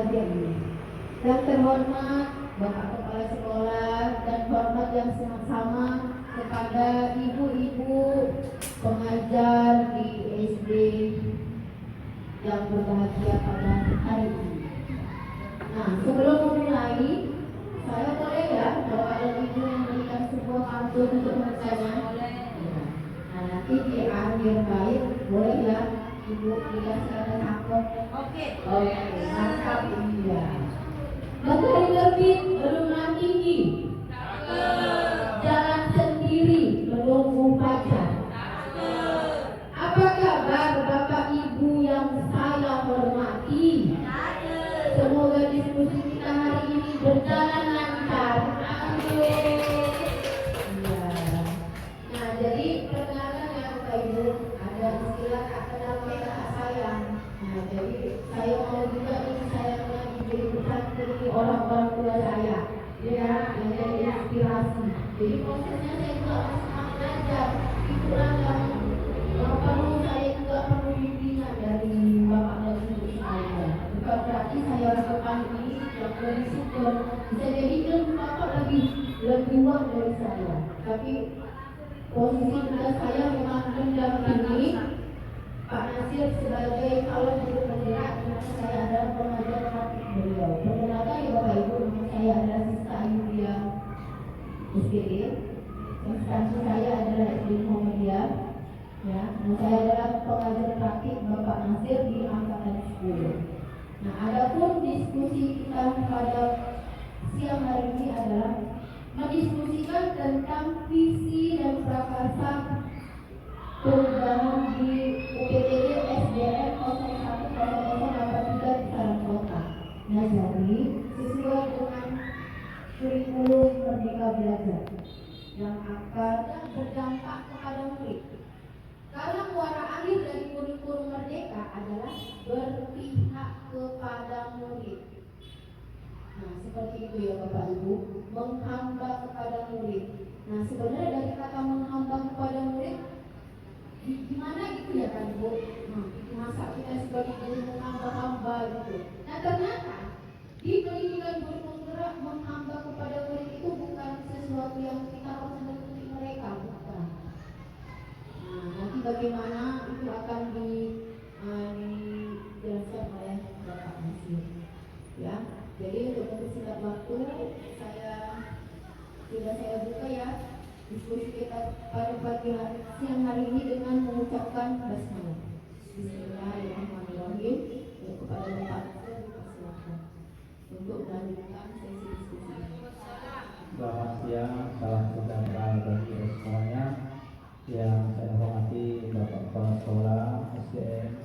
pengajian ini. Yang terhormat Bapak Kepala Sekolah dan hormat yang sama-sama kepada ibu-ibu pengajar di SD yang berbahagia pada hari ini. Nah, sebelum memulai, saya boleh ya Bapak dan Ibu memberikan sebuah pantun untuk mereka. Nah, nanti di akhir baik boleh ya Ibu dikasih ada takut. Oke, mantap ya. Matahari terbit berlumah tinggi, jalan sendiri menunggu fajar. Apa kabar Bapak Ibu yang saya hormati? Semoga diskusi kita hari ini berjalan lancar. Amin. Ya. Nah, jadi perkenalan ya Bapak Ibu, ada istilah tak kenal maka tak sayang. Nah, jadi saya mau juga ini sayangnya diberikan dari orang-orang tua saya, ya, yang jadi inspirasi. Jadi prosesnya saya juga masih belajar. Itulah yang perlu saya juga perlu bimbingan dari Bapak dan Ibu saya. Bukan berarti saya lakukan ini yang lebih super. Bisa jadi kan Bapak lebih luas dari saya. Tapi posisi tugas saya memang mendampingi Pak Nasir sebagai calon guru penggerak, karena saya adalah pengajar praktik beliau. Perkenalkan ya Bapak Ibu, nama saya adalah Siska Ayudia SPD. Instansi saya adalah SD Muhammadiyah. Ya, saya adalah pengajar praktik Bapak Nasir di angkatan 10. Nah, adapun diskusi kita pada siang hari ini adalah mendiskusikan tentang visi dan prakarsa perubahan di UPTD SDN 010083 di Sarang Kota. Nah, jadi sesuai dengan kurikulum Merdeka Belajar yang akan berdampak kepada murid. Karena muara akhir dari kurikulum Merdeka adalah berpihak kepada murid. Nah, seperti itu ya Bapak Ibu, menghamba kepada murid. Nah, sebenarnya dari kata menghamba kepada murid, gimana gitu ya kan Bu? Masa kita sebagai guru menghamba-hamba gitu. Nah, ternyata di pendidikan guru penggerak menghamba kepada murid itu bukan sesuatu yang kita harus menuntut mereka, bukan. Nah, nanti bagaimana itu akan dijelaskan oleh Bapak Nasir. Ya, jadi untuk mempersingkat waktu, saya buka ya diskusi kita pada pagi siang hari ini dengan mengucapkan basmalah. Bismillahirrahmanirrahim. Ya, kepada Bapak Nasir dipersilakan untuk melanjutkan sesi diskusi. Selamat siang, salam sejahtera bagi semuanya. Yang saya hormati Bapak Kepala Sekolah SDN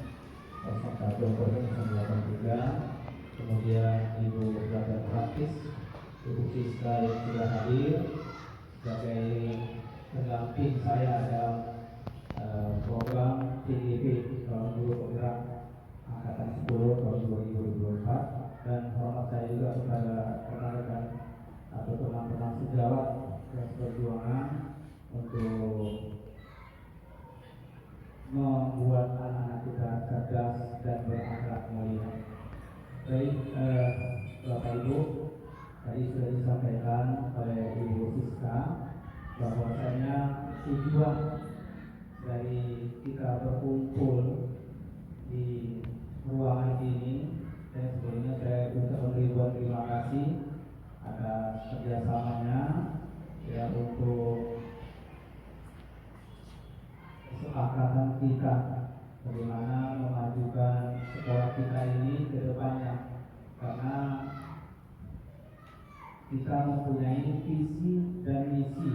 0183, kemudian Ibu Pelajar Praktis, Ibu Siska yang sudah hadir sebagai pendamping saya dalam program TGP Calon Guru Penggerak Angkatan 10 tahun 2024, dan hormat saya juga kepada rekan-rekan atau teman-teman sejawat dan perjuangan untuk membuat anak-anak kita cerdas dan berakhlak mulia. Baik, Bapak Ibu, tadi sudah disampaikan oleh Ibu Siska bahwasanya tujuan dari kita berkumpul di ruangan ini, dan sebelumnya saya ucapkan ribuan terima kasih atas kerjasamanya ya untuk kesepakatan kita bagaimana memajukan sekolah kita ini ke depannya, karena kita mempunyai visi dan misi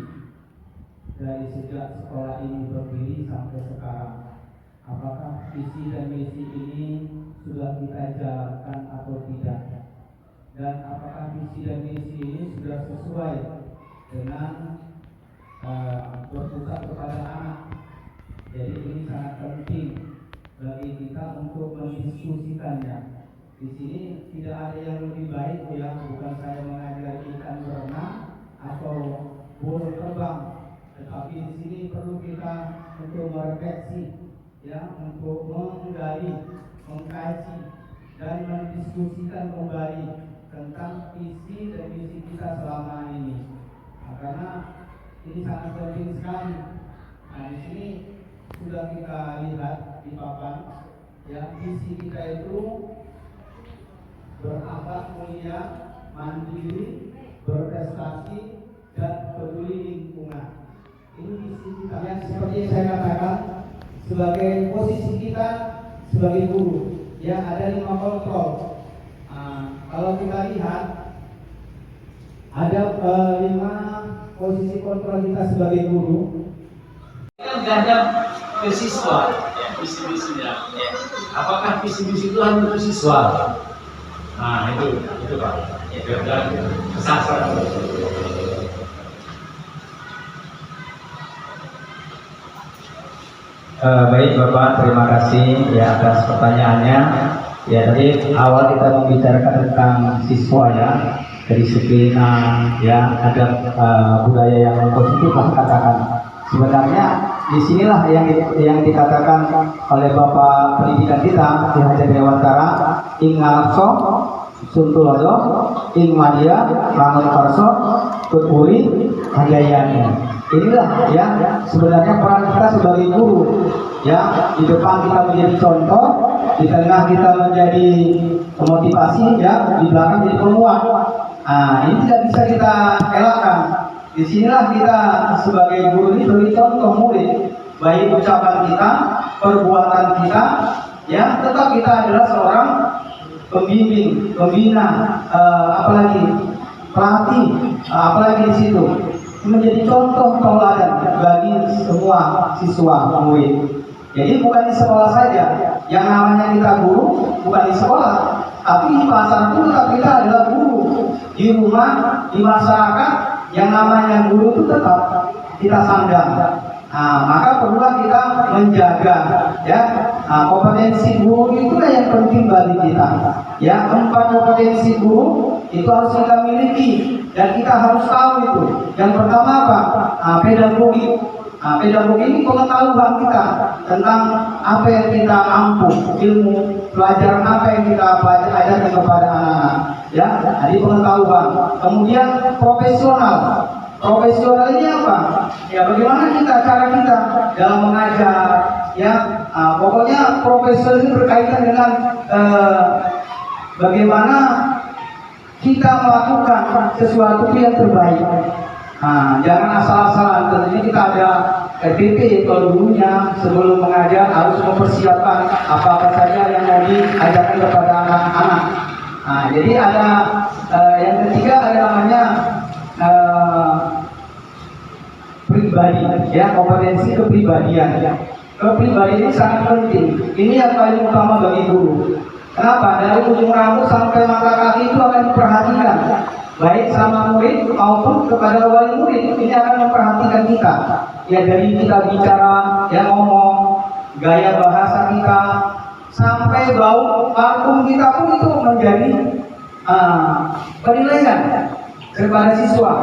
dari sejak sekolah ini berdiri sampai sekarang. Apakah visi dan misi ini sudah kita jalankan atau tidak, dan apakah visi dan misi ini sudah sesuai dengan berpusat kepada anak. Jadi ini sangat penting bagi kita untuk mendiskusikannya. Di sini tidak ada yang lebih baik ya, bukan saya mengajari ikan berenang atau burung terbang, tetapi di sini perlu kita untuk merefleksi ya, untuk menggali, mengkaji dan mendiskusikan kembali tentang visi dan misi kita selama ini. Nah, karena ini sangat penting sekali. Nah, di sini sudah kita lihat di papan, ya, visi kita itu berakhlak mulia, mandiri, berprestasi, dan peduli lingkungan. Ini visi kita. Yang seperti yang saya katakan, sebagai posisi kita sebagai guru, ya, ada 5 kontrol. Kalau kita lihat, ada 5 posisi kontrol kita sebagai guru. Kita menghadap ke siswa, ya, visi-visinya. Ya. Apakah visi-visi itu hanya untuk siswa? Nah, itu Pak. Itu adalah kesasar. Baik Bapak, terima kasih ya atas pertanyaannya. Ya, tadi awal kita membicarakan tentang siswa ya, kedisiplinan, ya, ada budaya yang positif lah katakan. Sebenarnya disinilah yang dikatakan oleh Bapak Pendidikan kita, Ki Hajar Dewantara, ing ngarso, suntuloyo, ing madya, rangun karso, kuturi, hajayani. Inilah ya sebenarnya peran kita sebagai guru. Ya, di depan kita menjadi contoh, di tengah kita menjadi motivasi, ya, di belakang menjadi penguat. Nah, ini tidak bisa kita elakkan. Disinilah kita sebagai guru ini beri contoh murid, baik ucapan kita, perbuatan kita, ya, tetap kita adalah seorang pembimbing, pembina, apalagi pelatih, apalagi di situ menjadi contoh tauladan bagi semua siswa murid. Jadi bukan di sekolah saja, yang namanya kita guru bukan di sekolah, tapi di pasar pun kita adalah guru. Di rumah, di masyarakat, yang namanya guru itu tetap kita sandang. Nah, maka perlulah kita menjaga, ya, kompetensi guru itulah yang penting bagi kita. Ya, 4 kompetensi guru itu harus kita miliki dan kita harus tahu itu. Yang pertama apa? Pedagogi. Pedagogi ini pengetahuan kita tentang apa yang kita ampuh, ilmu, pelajaran apa yang kita ajarkan kepada anak-anak. Ya, jadi pengetahuan. Kemudian profesional. Profesional ini apa? Ya, bagaimana cara kita dalam mengajar, ya, pokoknya profesional ini berkaitan dengan bagaimana kita melakukan sesuatu yang terbaik. Jangan asal-asalan. Tentunya kita ada RPP kalau dulunya sebelum mengajar harus mempersiapkan apa saja yang mau diajarkan kepada anak-anak. Jadi ada yang ketiga ada namanya pribadi, ya, kompetensi kepribadian. Kepribadian ini sangat penting. Ini yang paling utama bagi guru. Kenapa? Dari ujung rambut sampai mata kaki itu akan diperhatikan, baik sama murid maupun kepada wali murid. Ini akan memperhatikan kita. Ya, dari kita bicara, ya, ngomong, gaya bahasa kita, sampai bau parfum kita pun itu menjadi penilaian kepada siswa.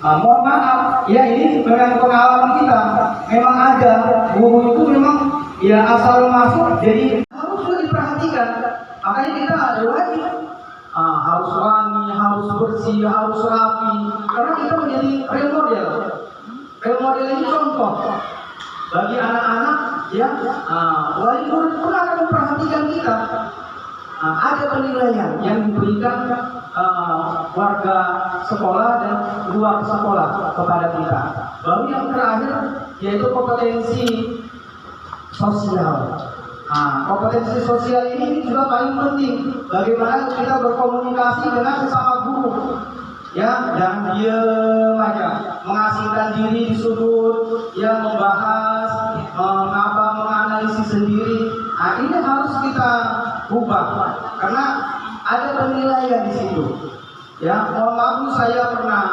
Mohon maaf, ya, ini dengan pengalaman kita, memang ada guru itu memang ya asal masuk, jadi harus diperhatikan. Makanya kita ada wajib harus wangi, harus bersih, harus rapi, karena kita menjadi role model. Role model ini contoh bagi anak-anak, ya. Wali murid pun akan memperhatikan kita. Ada penilaian yang diberikan warga sekolah dan luar sekolah kepada kita. Lalu yang terakhir yaitu kompetensi sosial. Kompetensi sosial ini juga paling penting. Bagaimana kita berkomunikasi dengan sesama guru. Ya, jangan diam aja, mengasingkan diri di sudut, ya, membahas, menganalisis sendiri. Ini harus kita ubah, karena ada penilaian di situ. Ya, mohon maaf, saya pernah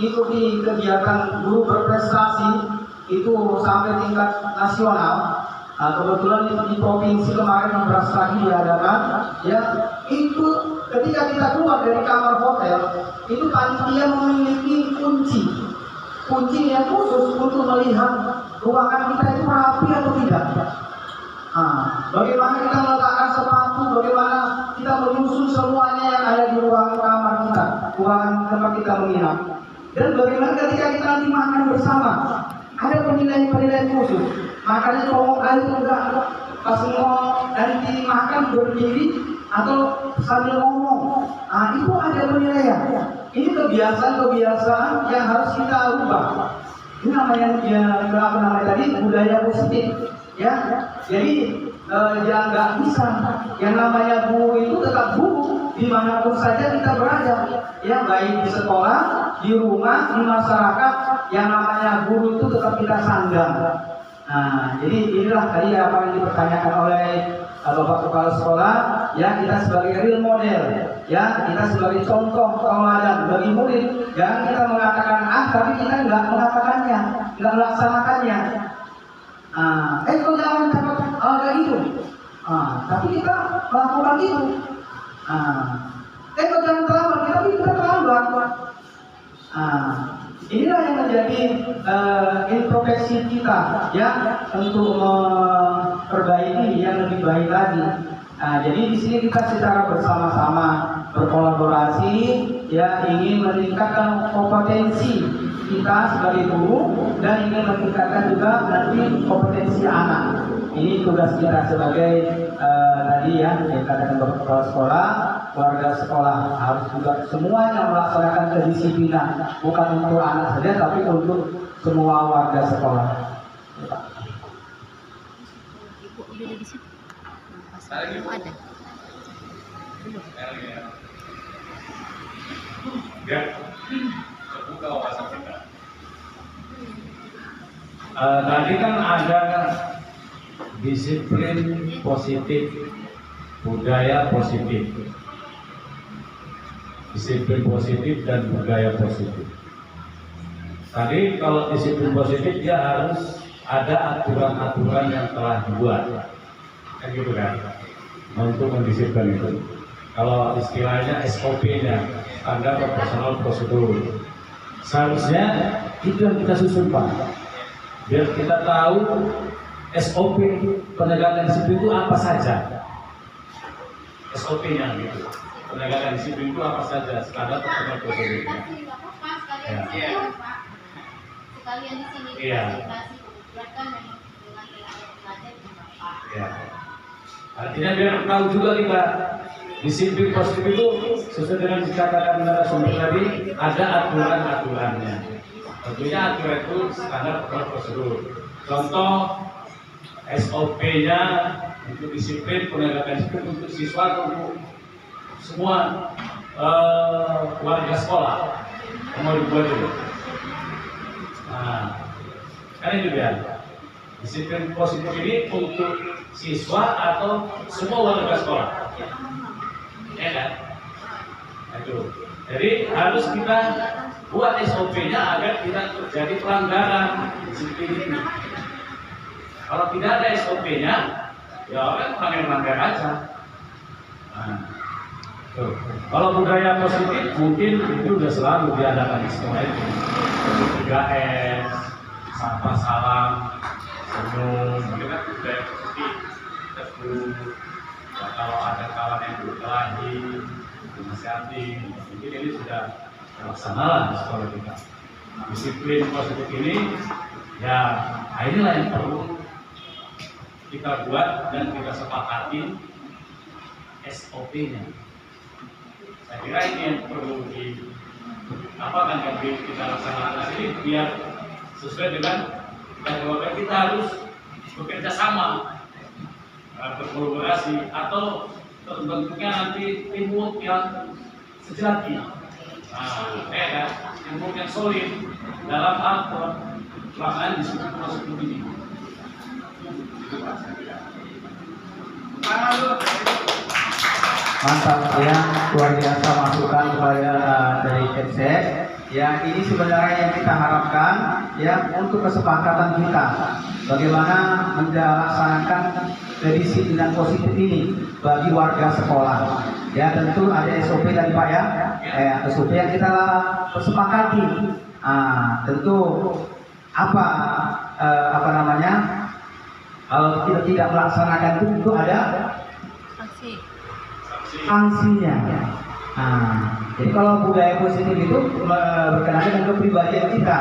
ikuti kegiatan guru berprestasi itu sampai tingkat nasional. Kebetulan di provinsi kemarin 16 lagi diadakan, ya, itu ketika kita keluar dari kamar hotel, itu panitia memiliki kunci yang khusus untuk melihat ruangan kita itu rapi atau tidak. Bagaimana kita meletakkan sepatu, bagaimana kita ruangan tempat kita menginap. Dan bagaimana ketika kita nanti makan bersama, ada penilaian-penilaian khusus. Makannya ngomong air enggak, pas mau nanti makan berdiri atau sambil ngomong. Nah, itu ada penilaian. Ini kebiasaan-kebiasaan yang harus kita ubah. Ini namanya apa namanya tadi, budaya positif. Ya, jadi yang nggak bisa, yang namanya guru itu tetap guru dimanapun saja kita berada, ya baik di sekolah, di rumah, di masyarakat, yang namanya guru itu tetap kita sandang. Nah, jadi inilah tadi apa yang dipertanyakan oleh Bapak Kepala Sekolah, ya kita sebagai real model, ya kita sebagai contoh tauladan bagi murid, jangan kita mengatakan tapi kita nggak mengatakannya, nggak melaksanakannya. Kau jangan dapat kayak gitu. Tapi kita melakukan itu. Kau jangan terlambat, tapi kita terlambat. Inilah yang menjadi introspeksi kita, ya, untuk memperbaiki yang lebih baik lagi. Jadi di sini kita secara bersama-sama berkolaborasi, ya, ingin meningkatkan kompetensi kita sebagai guru dan ingin meningkatkan juga nanti kompetensi anak. Ini tugas kita sebagai tadi ya dikatakan Bapak Kepala Sekolah, warga sekolah harus juga semuanya melaksanakan kedisiplinan, bukan untuk anak saja tapi untuk semua warga sekolah. Ibu udah di situ. Ada. Ya, terbuka wawasan kita. Tadi kan ada disiplin positif, budaya positif. Disiplin positif dan budaya positif. Tadi kalau disiplin positif dia harus ada aturan-aturan yang telah dibuat, kan gitu kan, untuk mendisiplin itu. Kalau istilahnya SOP-nya, standar operasional prosedur, seharusnya itu yang kita susun Pak, biar kita tahu SOP penegakan disiplin itu apa saja, SOP-nya gitu. Penegakan disiplin itu apa saja, standar operasional prosedurnya. Sekalian di sini Iya. Ya. Artinya biar tahu juga kita disiplin positif itu sesuai dengan dikatakan narasumber tadi, ada aturan-aturannya. Tentunya aturan itu standar prosedur. Contoh SOP-nya untuk disiplin, penegakan disiplin untuk siswa atau untuk semua warga sekolah mau dibuat itu. Nah, kan itu dia. Disiplin positif ini untuk siswa atau semua warga sekolah, ya kan? Itu. Jadi harus kita buat SOP-nya agar tidak terjadi pelanggaran disiplin ini. Kalau tidak ada SOP-nya, ya orang melanggar aja. Nah, tuh. Kalau budaya positif mungkin itu sudah selalu diadakan di sekolah itu. 3S, sapa salam, senyum, itu kan budaya positif. Teguh, ya, kalau ada kawan yang berkelahi, dinasihati, mungkin ini sudah terlaksana di sekolah kita. Disiplin positif ini, ya inilah yang perlu kita buat dan kita sepakati SOP-nya. Saya kira ini yang perlu kita laksanakan ini biar sesuai dengan kita harus bekerja sama, berkolaborasi atau terbentuknya nanti teamwork yang sejati, teamwork yang solid dalam hal pelaksanaan disiplin prosedur ini. Mantap ya, luar biasa masukan kepada dari Kepsek. Ya, ini sebenarnya yang kita harapkan ya untuk kesepakatan kita bagaimana melaksanakan kedisiplinan positif ini bagi warga sekolah. Ya, tentu ada SOP tadi Pak ya, SOP yang kita sepakati. Tentu apa namanya? Kalau kita tidak melaksanakan itu ada sanksinya. Jadi kalau budaya positif itu berkenaan dengan kepribadian kita,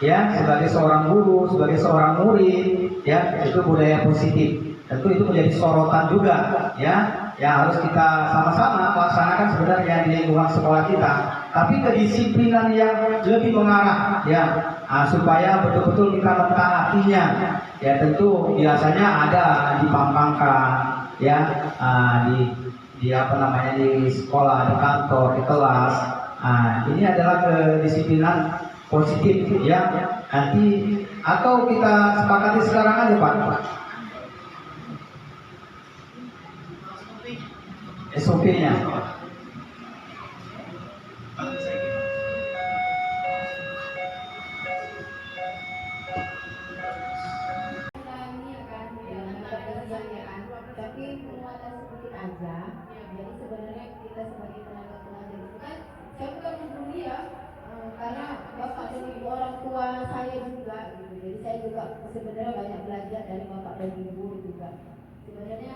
ya sebagai seorang guru, sebagai seorang murid, ya itu budaya positif. Tentu itu menjadi sorotan juga, ya yang harus kita sama-sama laksanakan sebenarnya di lingkungan sekolah kita. Tapi kedisiplinan yang lebih mengarah, ya supaya betul-betul kita mentaatinya, ya tentu biasanya ada dipampangkan, ya di apa namanya di sekolah, di kantor, di kelas. Ini adalah kedisiplinan positif, ya nanti atau kita sepakati sekarang aja Pak. SOP-nya. Tapi penguatan sedikit aja. Jadi sebenarnya kita sebagai tenaga pengajar itu kan, saya bukan membuli ya, karena bapak dan ibu orang tua saya juga, gitu. Jadi saya juga sebenarnya banyak belajar dari bapak dan ibu juga. Sebenarnya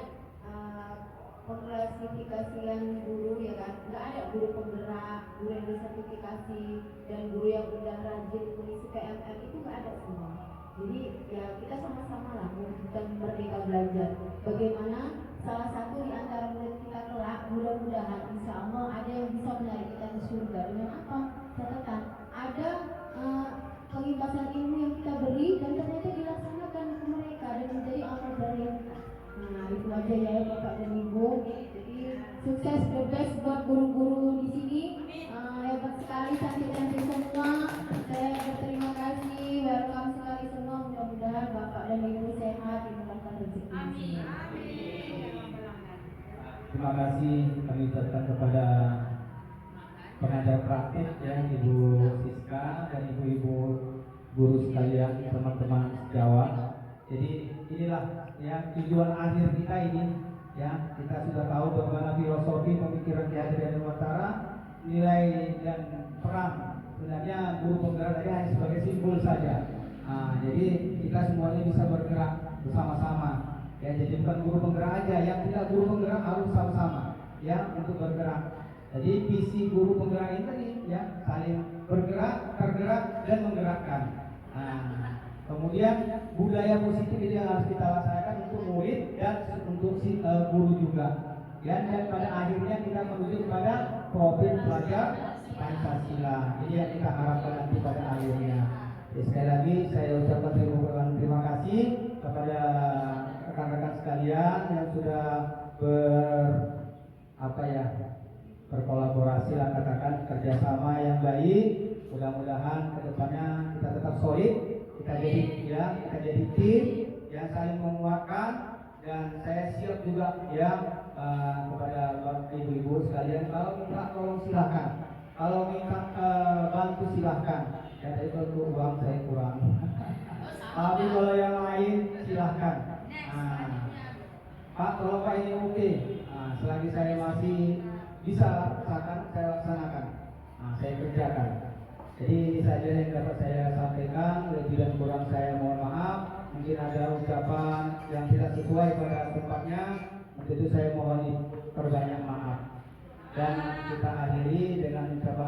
pengklasifikasian guru ya kan, nggak ada guru penggerak, guru yang disertifikasi, dan guru yang udah rajin mengisi PMM itu nggak ada semua. Jadi ya kita sama-sama lah kita merdeka belajar. Bagaimana salah satu di antara murid kita kelak mudah-mudahan insya Allah ada yang bisa menarik kita ke surga dengan apa? Catatan ada pelimpasan ilmu yang kita beri dan ternyata dilaksanakan ke mereka dan menjadi amal jariah. Nah itu aja ya Bapak dan Ibu. Jadi sukses the best buat guru-guru di sini. Hebat sekali, cantik-cantik semua. Saya berterima kasih, welcome sekali semua. Mudah-mudahan Bapak dan Ibu sehat, dimudahkan rezeki. Terima kasih kami ucapkan kepada pengajar praktik ya Ibu Siska dan ibu-ibu guru sekalian, teman-teman sejawat. Jadi inilah ya tujuan akhir kita ini, ya kita sudah tahu bagaimana filosofi pemikiran Ki Hajar Danu Batara, nilai dan peran sebenarnya guru penggerak tadi hanya sebagai simbol saja. Jadi kita semuanya bisa bergerak bersama-sama. Ya, jadi bukan guru penggerak aja, yang tidak guru penggerak harus sama-sama ya untuk bergerak. Jadi visi guru penggerak ini tadi ya saling bergerak, tergerak dan menggerakkan. Kemudian budaya positif ini yang harus kita laksanakan untuk murid dan untuk si guru juga. Ya, dan pada akhirnya kita menuju kepada profil pelajar Pancasila. Ini yang kita harapkan nanti pada akhirnya. Jadi, sekali lagi saya ucapkan terima kasih kepada rekan-rekan sekalian yang sudah berkolaborasi lah katakan kerjasama yang baik. Mudah-mudahan kedepannya kita tetap solid, kita jadi tim yang saling menguatkan, dan saya siap juga ya kepada ibu-ibu sekalian kalau minta tolong silahkan, kalau minta bantu silahkan. Ya tadi kalau uang saya kurang, tapi kalau yang lain silahkan. Pak tolong Pak ini oke. Selagi saya masih bisa laksanakan, saya laksanakan. Saya kerjakan. Jadi ini saja yang dapat saya sampaikan. Lebih dan kurang saya mohon maaf. Mungkin ada ucapan yang tidak sesuai pada tempatnya, untuk itu saya mohon perbanyak maaf. Dan kita akhiri dengan ucapan